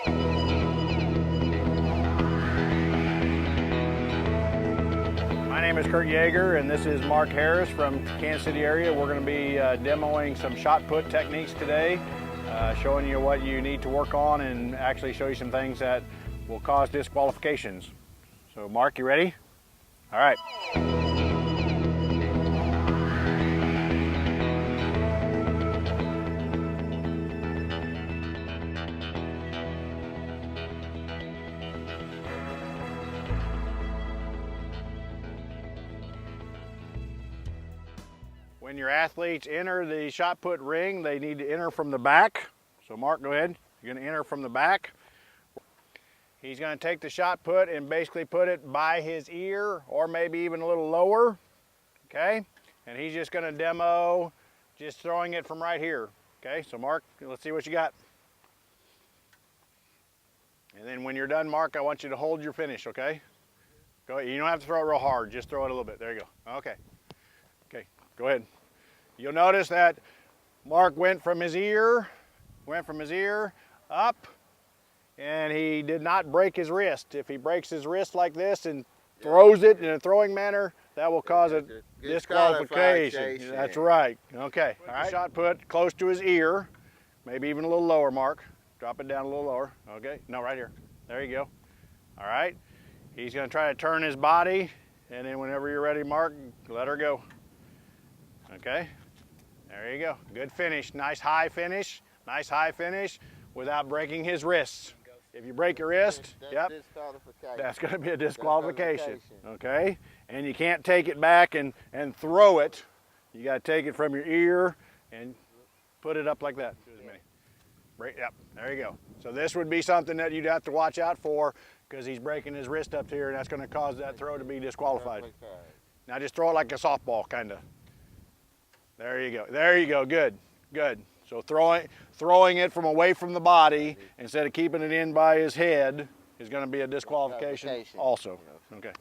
My name is Kurt Yeager, and this is Mark Harris from Kansas City area. We're going to be demoing some shot put techniques today, showing you what you need to work on and actually show you some things that will cause disqualifications. So Mark, you ready? All right. When your athletes enter the shot put ring, they need to enter from the back. So Mark, go ahead. You're going to enter from the back. He's going to take the shot put and basically put it by his ear or maybe even a little lower, okay? And he's just going to demo just throwing it from right here, okay? So Mark, let's see what you got. And then when you're done, Mark, I want you to hold your finish, okay? Go ahead. You don't have to throw it real hard, just throw it a little bit. There you go. Okay. Okay, go ahead. You'll notice that Mark went from his ear up, and he did not break his wrist. If he breaks his wrist like this and throws it in a throwing manner, that will cause a disqualification. That's right. Okay. All right. Shot put close to his ear, maybe even a little lower, Mark. Drop it down a little lower. Okay. No, right here. There you go. All right. He's going to try to turn his body, and then whenever you're ready, Mark, let her go. Okay. There you go. Good finish. Nice high finish. Nice high finish without breaking his wrists. If you break your wrist, yep, that's going to be a disqualification. Okay? And you can't take it back and throw it. You got to take it from your ear and put it up like that. Yep, there you go. So this would be something that you'd have to watch out for because he's breaking his wrist up here, and that's going to cause that throw to be disqualified. Now just throw it like a softball, kind of. There you go. There you go. Good. Good. So throwing it from away from the body instead of keeping it in by his head is going to be a disqualification also. Okay.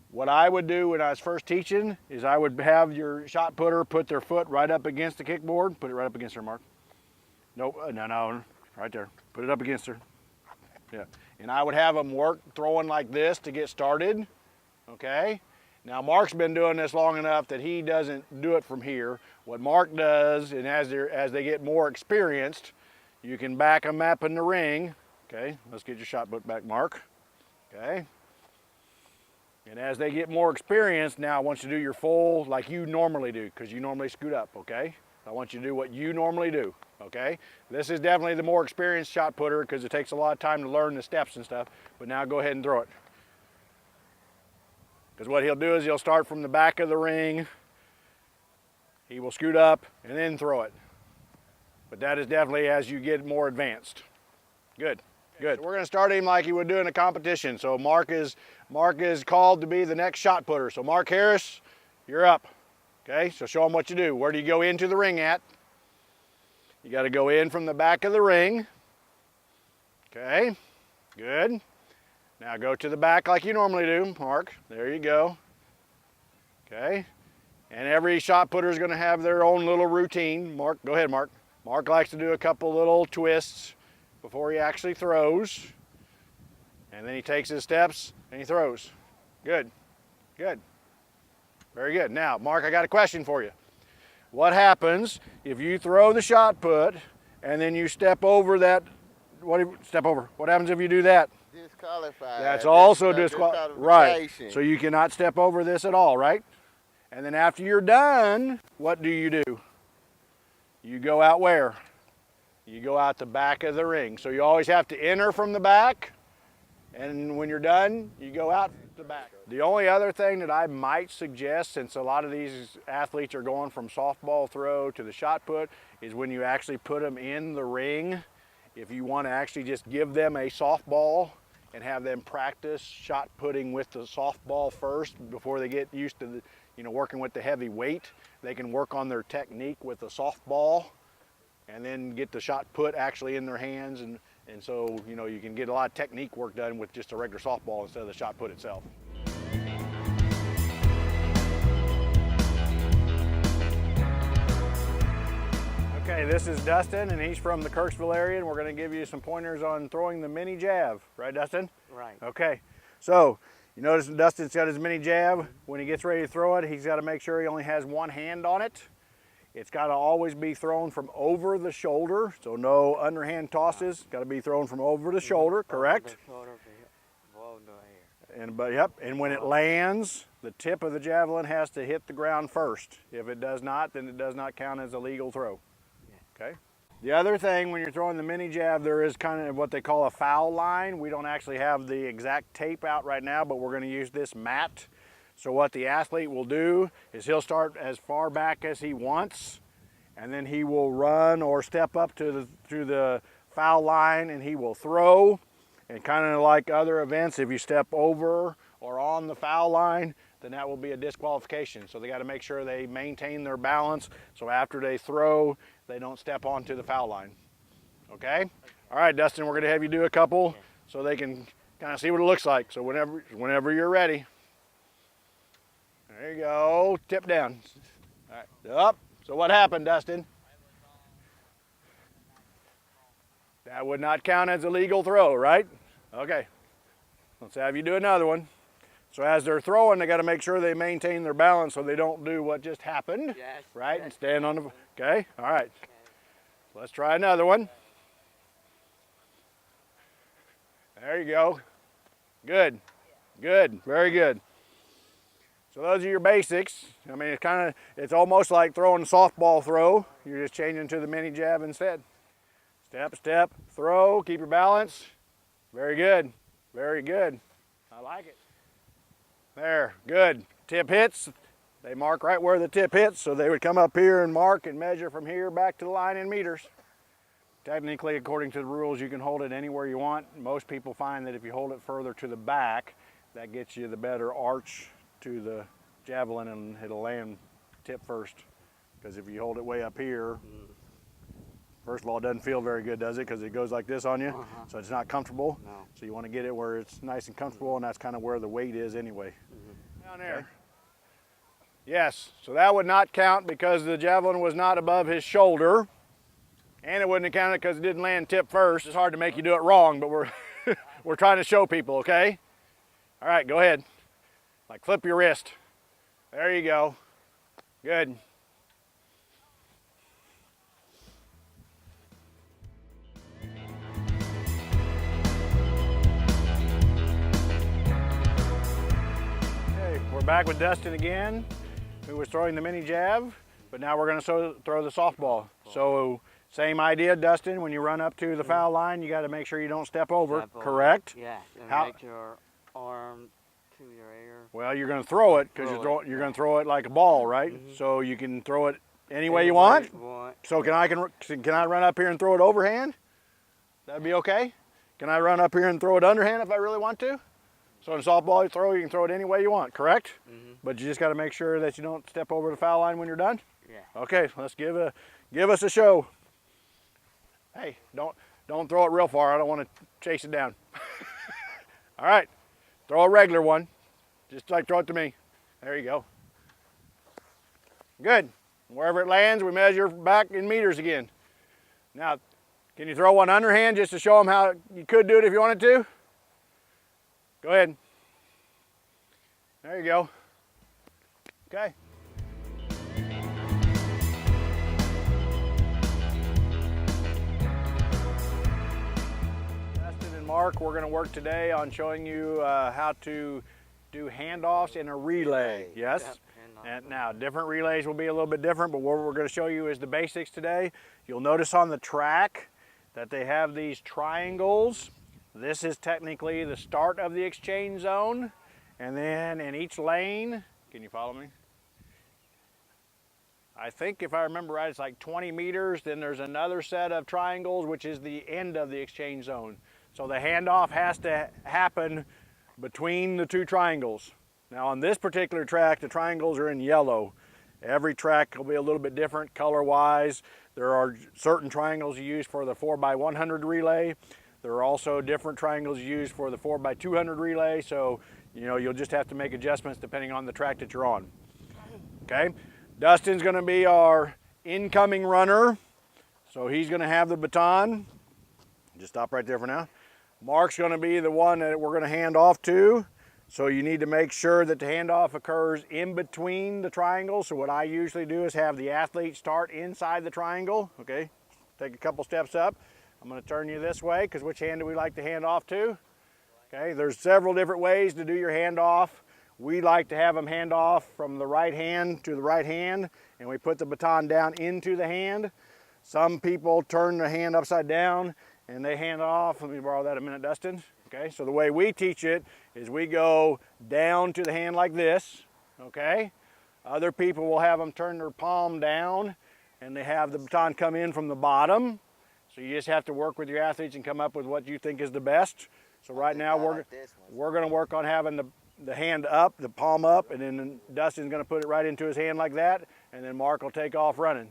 What I would do when I was first teaching is I would have your shot putter put their foot right up against the kickboard. Put it right up against her, Mark. Nope. No. Right there. Put it up against her. Yeah. And I would have them work throwing like this to get started. Okay. Now Mark's been doing this long enough that he doesn't do it from here. What Mark does, and as they get more experienced, you can back them up in the ring. Okay, let's get your shot put back, Mark. Okay. And as they get more experienced, now I want you to do your full like you normally do, because you normally scoot up, okay? I want you to do what you normally do, okay? This is definitely the more experienced shot putter because it takes a lot of time to learn the steps and stuff, but now go ahead and throw it. Because what he'll do is he'll start from the back of the ring, he will scoot up and then throw it. But that is definitely as you get more advanced. Good, good. So we're gonna start him like he would do in a competition. So Mark is called to be the next shot putter. So Mark Harris, you're up. Okay, so show him what you do. Where do you go into the ring at? You gotta go in from the back of the ring. Okay, good. Now go to the back like you normally do, Mark. There you go. Okay. And every shot putter is going to have their own little routine. Mark, go ahead, Mark. Mark likes to do a couple little twists before he actually throws. And then he takes his steps and he throws. Good. Good. Very good. Now, Mark, I got a question for you. What happens if you throw the shot put and then you step over that? Step over. What happens if you do that? Disqualified. That's also disqualified. Right. So you cannot step over this at all, right? And then after you're done, what do? You go out where? You go out the back of the ring. So you always have to enter from the back, and when you're done, you go out the back. The only other thing that I might suggest, since a lot of these athletes are going from softball throw to the shot put, is when you actually put them in the ring, if you want to actually just give them a softball and have them practice shot putting with the softball first before they get used to working with the heavy weight, they can work on their technique with the softball and then get the shot put actually in their hands, and so you can get a lot of technique work done with just a regular softball instead of the shot put itself. Okay, this is Dustin, and he's from the Kirksville area, and we're going to give you some pointers on throwing the mini jab. Right, Dustin? Right. Okay, so you notice Dustin's got his mini jab. When he gets ready to throw it, he's got to make sure he only has one hand on it. It's got to always be thrown from over the shoulder, so no underhand tosses. Got to be thrown from over the shoulder, correct? Over the shoulder, below the hair. Yep, and when it lands, the tip of the javelin has to hit the ground first. If it does not, then it does not count as a legal throw. Okay. The other thing when you're throwing the mini jab, there is kind of what they call a foul line. We don't actually have the exact tape out right now, but we're going to use this mat. So what the athlete will do is he'll start as far back as he wants, and then he will run or step up to the foul line, and he will throw. And kind of like other events, if you step over or on the foul line, then that will be a disqualification. So they got to make sure they maintain their balance, so after they throw, they don't step onto the foul line. Okay? All right, Dustin, we're going to have you do a couple so they can kind of see what it looks like. So whenever you're ready. There you go. Tip down. All right. Up. So what happened, Dustin? That would not count as a legal throw, right? Okay. Let's have you do another one. So as they're throwing, they got to make sure they maintain their balance so they don't do what just happened, right? And stand on the, okay? All right. Let's try another one. There you go. Good. Good. Very good. So those are your basics. I mean, it's almost like throwing a softball throw. You're just changing to the mini jab instead. Step, step, throw, keep your balance. Very good. Very good. I like it. There, good. Tip hits. They mark right where the tip hits, so they would come up here and mark and measure from here back to the line in meters. Technically, according to the rules, you can hold it anywhere you want. Most people find that if you hold it further to the back, that gets you the better arch to the javelin, and it'll land tip first. Because if you hold it way up here, first of all, it doesn't feel very good, does it? Because it goes like this on you, so it's not comfortable. No. So you want to get it where it's nice and comfortable, and that's kind of where the weight is anyway. Down there. Okay. Yes, so that would not count because the javelin was not above his shoulder, and it wouldn't have counted because it didn't land tip first. It's hard to make you do it wrong, but we're trying to show people, okay? All right, go ahead. Like flip your wrist. There you go. Good. Okay, we're back with Dustin again, who was throwing the mini jab, but now we're going to throw the softball. So same idea, Dustin. When you run up to the foul line, you got to make sure you don't step over, correct? Yeah, and make your arm to your ear. Well, you're going to throw it because you're going to throw it like a ball, right? So you can throw it any way you want. So can I run up here and throw it overhand? That'd be okay. Can I run up here and throw it underhand if I really want to? So in softball you can throw it any way you want, correct? But you just got to make sure that you don't step over the foul line when you're done. Yeah. Okay, let's give us a show. Hey, don't throw it real far. I don't want to chase it down. All right. Throw a regular one, just like throw it to me. There you go. Good. Wherever it lands, we measure back in meters again. Now, can you throw one underhand just to show them how you could do it if you wanted to? Go ahead. There you go. Okay. Mark, we're going to work today on showing you how to do handoffs in a relay. Yes? Yep. And now, different relays will be a little bit different, but what we're going to show you is the basics today. You'll notice on the track that they have these triangles. This is technically the start of the exchange zone. And then in each lane, can you follow me? I think if I remember right, it's like 20 meters. Then there's another set of triangles, which is the end of the exchange zone. So the handoff has to happen between the two triangles. Now on this particular track, the triangles are in yellow. Every track will be a little bit different color-wise. There are certain triangles you use for the 4x100 relay. There are also different triangles used for the 4x200 relay. So, you'll just have to make adjustments depending on the track that you're on. Okay, Dustin's gonna be our incoming runner. So he's going to have the baton. Just stop right there for now. Mark's going to be the one that we're going to hand off to. So you need to make sure that the handoff occurs in between the triangles. So what I usually do is have the athlete start inside the triangle. Okay, take a couple steps up. I'm going to turn you this way because which hand do we like to hand off to? Okay, there's several different ways to do your handoff. We like to have them hand off from the right hand to the right hand, and we put the baton down into the hand. Some people turn the hand upside down and they hand off. Let me borrow that a minute, Dustin. Okay, so the way we teach it is we go down to the hand like this, okay? Other people will have them turn their palm down and they have the baton come in from the bottom. So you just have to work with your athletes and come up with what you think is the best. So right now we're gonna work on having the hand up, the palm up, and then Dustin's gonna put it right into his hand like that, and then Mark will take off running.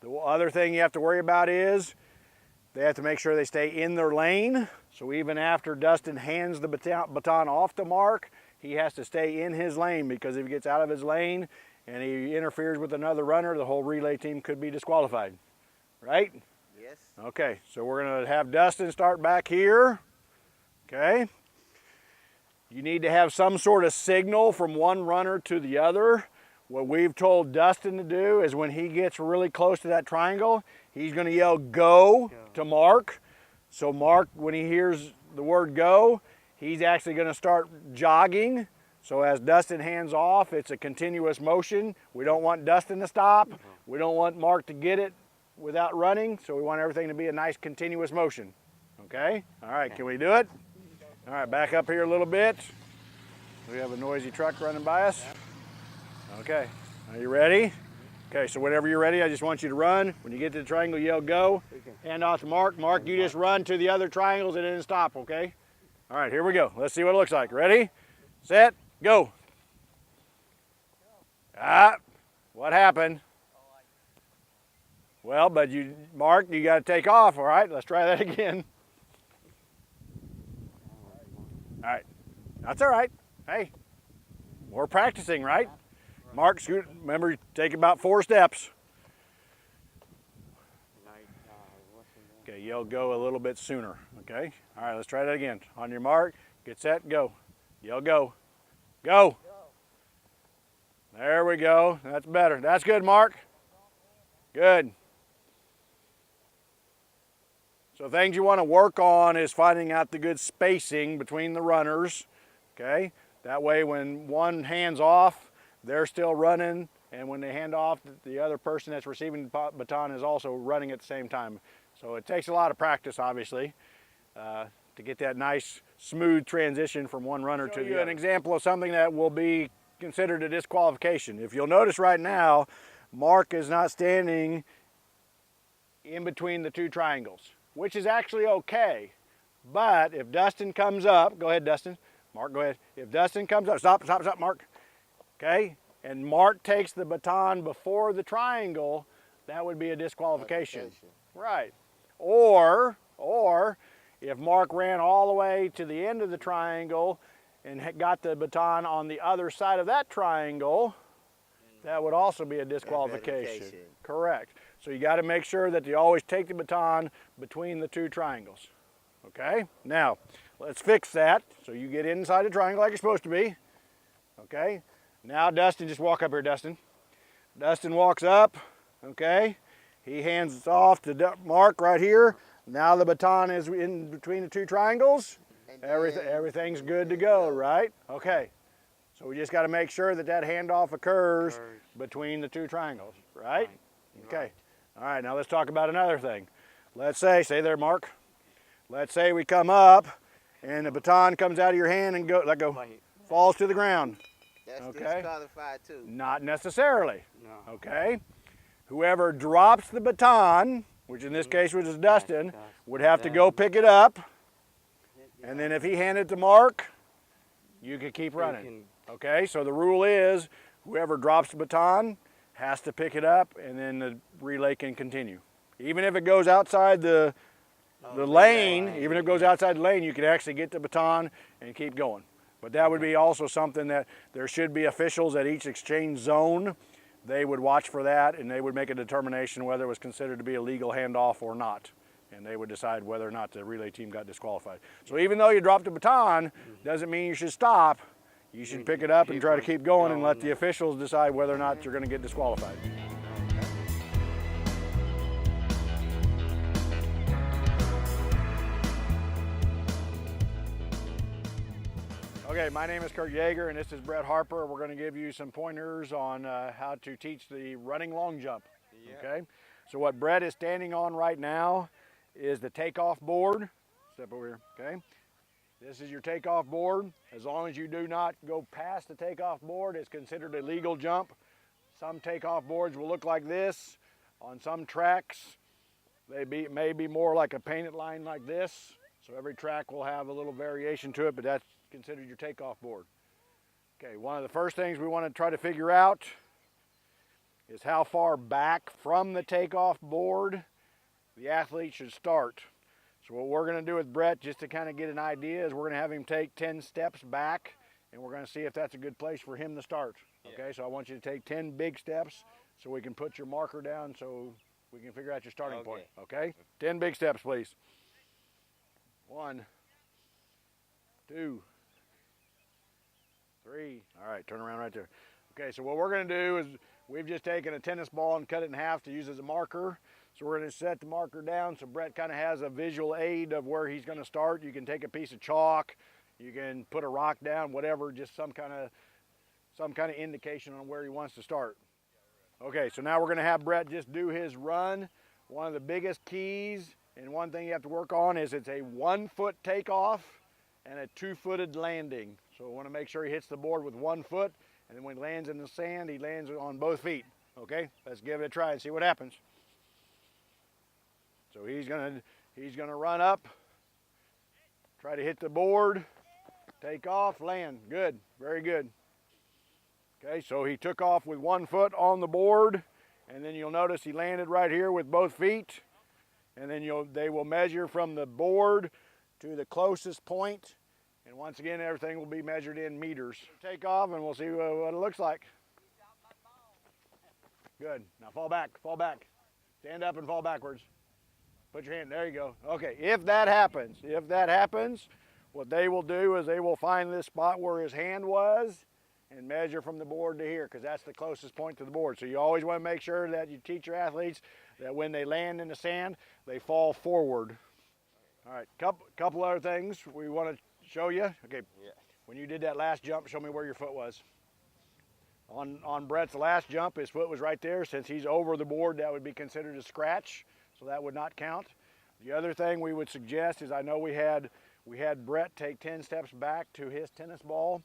The other thing you have to worry about is they have to make sure they stay in their lane. So even after Dustin hands the baton off to Mark, he has to stay in his lane, because if he gets out of his lane and he interferes with another runner, the whole relay team could be disqualified, right? Yes. Okay, so we're gonna have Dustin start back here, okay? You need to have some sort of signal from one runner to the other. What we've told Dustin to do is when he gets really close to that triangle, he's gonna yell go to Mark. So Mark, when he hears the word go, he's actually gonna start jogging. So as Dustin hands off, it's a continuous motion. We don't want Dustin to stop. We don't want Mark to get it without running. So we want everything to be a nice continuous motion. Okay? All right, can we do it? All right, back up here a little bit. We have a noisy truck running by us. Okay, are you ready? Okay, so whenever you're ready, I just want you to run. When you get to the triangle, yell go. Hand off to Mark. Mark, you just run to the other triangles and then stop, okay? All right, here we go. Let's see what it looks like. Ready, set, go. Ah, what happened? Well, but Mark, you got to take off, all right? Let's try that again. All right, that's all right. Hey, we're practicing, right? Mark, scoot, remember, take about 4 steps. Okay, yell go a little bit sooner, okay? All right, let's try that again. On your mark, get set, go. Yell go. Go. There we go. That's better. That's good, Mark. Good. So things you want to work on is finding out the good spacing between the runners, okay? That way when one hands off, they're still running, and when they hand off, the other person that's receiving the baton is also running at the same time. So it takes a lot of practice, obviously, to get that nice, smooth transition from one runner to the other. An example of something that will be considered a disqualification. If you'll notice right now, Mark is not standing in between the 2 triangles, which is actually okay. But if Dustin comes up, go ahead, Dustin. Mark, go ahead. If Dustin comes up, stop, Mark. Okay, and Mark takes the baton before the triangle, that would be a disqualification. Right. Or if Mark ran all the way to the end of the triangle and got the baton on the other side of that triangle, that would also be a disqualification. Correct. So you got to make sure that you always take the baton between the 2 triangles. Okay, now let's fix that. So you get inside the triangle like you're supposed to be. Okay. Now Dustin, just walk up here, Dustin. Dustin walks up, okay? He hands it off to Mark right here. Now the baton is in between the 2 triangles. Everything's good to go, right? Okay, so we just got to make sure that that handoff occurs between the 2 triangles, right? Okay, all right, now let's talk about another thing. Let's say there, Mark. Let's say we come up and the baton comes out of your hand and falls to the ground. That's disqualified too. Not necessarily. No. Okay. Whoever drops the baton, which in this case was Dustin, would have to go pick it up. And then if he handed it to Mark, you could keep running. Okay, so the rule is whoever drops the baton has to pick it up, and then the relay can continue. Even if it goes outside the lane, even if it goes outside the lane, you can actually get the baton and keep going. But that would be also something that there should be officials at each exchange zone they would watch for that and they would make a determination whether it was considered to be a legal handoff or not. And they would decide whether or not the relay team got disqualified. So even though you dropped the baton, doesn't mean you should stop. You should pick it up and try to keep going and let the officials decide whether or not you're going to get disqualified. Okay, my name is Kurt Yeager and this is Brett Harper. We're going to give you some pointers on how to teach the running long jump. Okay, so what Brett is standing on right now is the takeoff board. Step over here, okay? This is your takeoff board. As long as you do not go past the takeoff board, it's considered a legal jump. Some takeoff boards will look like this. On some tracks, they may be more like a painted line like this. So every track will have a little variation to it, but that's considered your takeoff board. Okay, one of the first things we want to try to figure out is how far back from the takeoff board the athlete should start. So what we're going to do with Brett, just to kind of get an idea, is we're going to have him take 10 steps back, and we're going to see if that's a good place for him to start. Okay, so I want you to take 10 big steps so we can put your marker down so we can figure out your starting point. Okay, 10 big steps, please. 1, 2, 3. All right, turn around right there. Okay, so what we're going to do is we've just taken a tennis ball and cut it in half to use as a marker. So we're going to set the marker down so Brett kind of has a visual aid of where he's going to start. You can take a piece of chalk, you can put a rock down, whatever, just some kind of indication on where he wants to start. Okay, so now we're going to have Brett just do his run. One of the biggest keys and one thing you have to work on is it's a 1-foot takeoff and a 2-footed landing. So we want to make sure he hits the board with 1 foot, and then when he lands in the sand, he lands on both feet. Okay, let's give it a try and see what happens. So he's gonna run up, try to hit the board, take off, land. Good, very good. Okay, so he took off with 1 foot on the board, and then you'll notice he landed right here with both feet, and then they will measure from the board to the closest point, and once again everything will be measured in meters. Take off and we'll see what it looks like. Good, now fall back, stand up and fall backwards. Put your hand, there you go. Okay, if that happens, what they will do is they will find this spot where his hand was and measure from the board to here, because that's the closest point to the board. So you always want to make sure that you teach your athletes that when they land in the sand, they fall forward. All right, couple other things we want to show you. Okay, when you did that last jump, show me where your foot was. On Brett's last jump, his foot was right there. Since he's over the board, that would be considered a scratch, so that would not count. The other thing we would suggest is, I know we had Brett take 10 steps back to his tennis ball.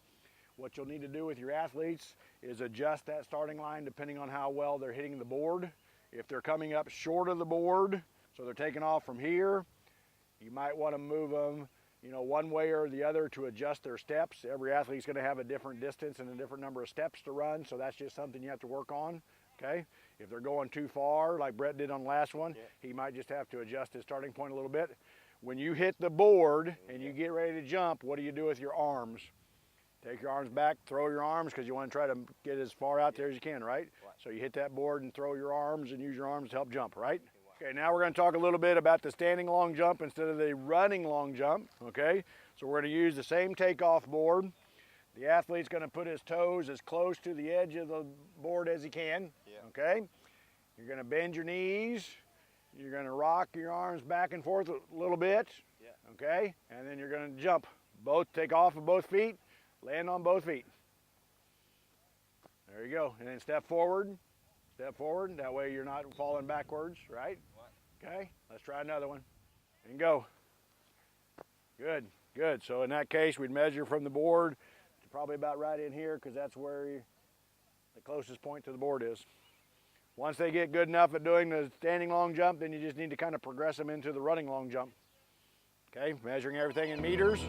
What you'll need to do with your athletes is adjust that starting line depending on how well they're hitting the board. If they're coming up short of the board, so they're taking off from here, you might want to move them, one way or the other to adjust their steps. Every athlete's going to have a different distance and a different number of steps to run, so that's just something you have to work on. Okay, if they're going too far, like Brett did on the last one, he might just have to adjust his starting point a little bit. When you hit the board and you get ready to jump, what do you do with your arms? Take your arms back, throw your arms, because you want to try to get as far out there as you can, right? So you hit that board and throw your arms and use your arms to help jump, right? Okay, now we're going to talk a little bit about the standing long jump instead of the running long jump, okay? So we're going to use the same takeoff board. The athlete's going to put his toes as close to the edge of the board as he can, okay? You're going to bend your knees. You're going to rock your arms back and forth a little bit, okay? And then you're going to jump. Take off of both feet, land on both feet. There you go. And then step forward. That way you're not falling backwards, right? Okay, let's try another one. And go. Good, good. So in that case, we'd measure from the board to probably about right in here, because that's where the closest point to the board is. Once they get good enough at doing the standing long jump, then you just need to kind of progress them into the running long jump. Okay, measuring everything in meters.